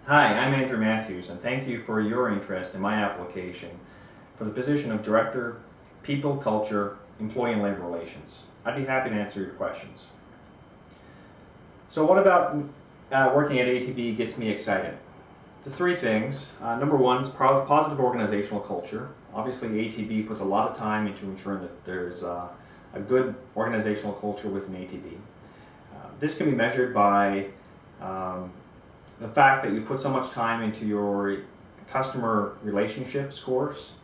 Hi, I'm Andrew Matthews, and thank you for your interest in my application for the position of Director, People, Culture, Employee and Labor Relations. I'd be happy to answer your questions. So what about working at ATB gets me excited? The three things. Number one is positive organizational culture. Obviously, ATB puts a lot of time into ensuring that there's a good organizational culture within ATB. This can be measured by the fact that you put so much time into your customer relationship scores.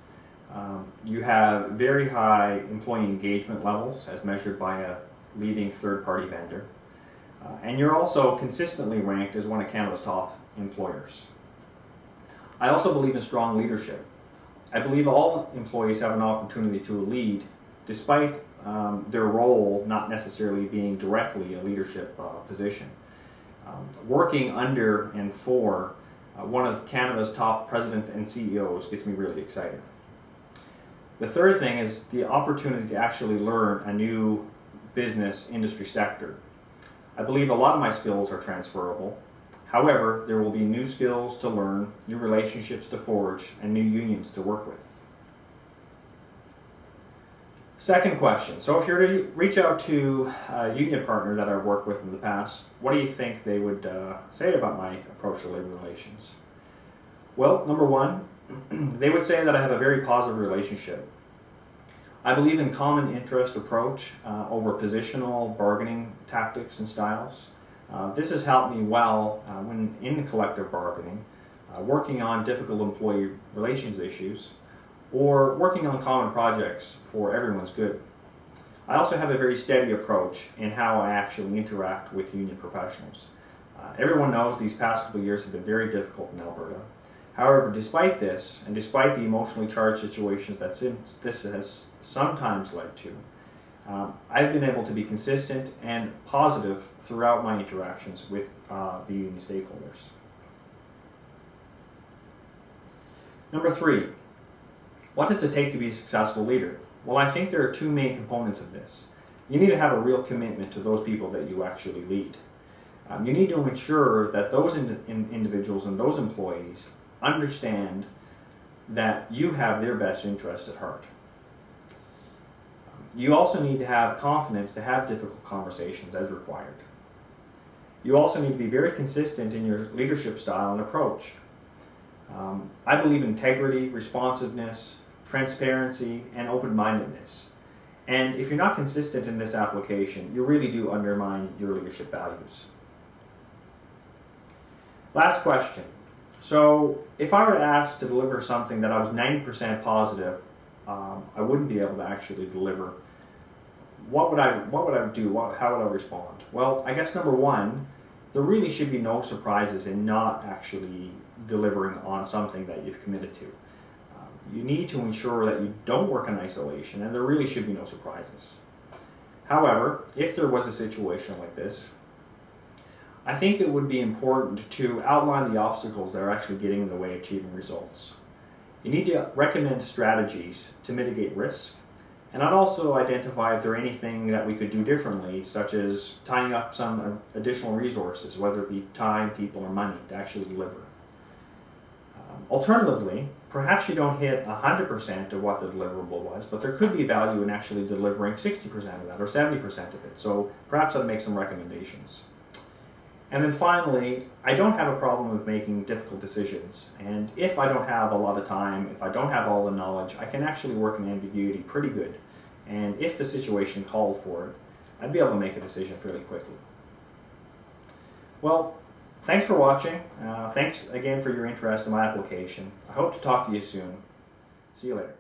You have very high employee engagement levels as measured by a leading third-party vendor. And you're also consistently ranked as one of Canada's top employers. I also believe in strong leadership. I believe all employees have an opportunity to lead despite their role not necessarily being directly a leadership position. Working under and for one of Canada's top presidents and CEOs gets me really excited. The third thing is the opportunity to actually learn a new business industry sector. I believe a lot of my skills are transferable. However, there will be new skills to learn, new relationships to forge, and new unions to work with. Second question. So if you're to reach out to a union partner that I've worked with in the past, what do you think they would say about my approach to labor relations? Well, number one, they would say that I have a very positive relationship. I believe in common interest approach over positional bargaining tactics and styles. This has helped me well when in collective bargaining, working on difficult employee relations issues, or working on common projects for everyone's good. I also have a very steady approach in how I actually interact with union professionals. Everyone knows these past couple of years have been very difficult in Alberta. However, despite this, and despite the emotionally charged situations that this has sometimes led to, I've been able to be consistent and positive throughout my interactions with the union stakeholders. Number three, what does it take to be a successful leader? Well, I think there are two main components of this. You need to have a real commitment to those people that you actually lead. You need to ensure that those individuals and those employees understand that you have their best interest at heart. You also need to have confidence to have difficult conversations as required. You also need to be very consistent in your leadership style and approach. I believe in integrity, responsiveness, transparency, and open-mindedness. And if you're not consistent in this application, you really do undermine your leadership values. Last question. So if I were asked to deliver something that I was 90% positive, I wouldn't be able to actually deliver, what would I do? How would I respond? Well, I guess number one, there really should be no surprises in not actually delivering on something that you've committed to. You need to ensure that you don't work in isolation, and there really should be no surprises. However, if there was a situation like this, I think it would be important to outline the obstacles that are actually getting in the way of achieving results. You need to recommend strategies to mitigate risk, and I'd also identify if there anything that we could do differently, such as tying up some additional resources, whether it be time, people, or money, to actually deliver. Alternatively, perhaps you don't hit 100% of what the deliverable was, but there could be value in actually delivering 60% of that or 70% of it. So perhaps I'd make some recommendations. And then finally, I don't have a problem with making difficult decisions. And if I don't have a lot of time, if I don't have all the knowledge, I can actually work in ambiguity pretty good. And if the situation called for it, I'd be able to make a decision fairly quickly. Well, thanks for watching. Thanks again for your interest in my application. I hope to talk to you soon. See you later.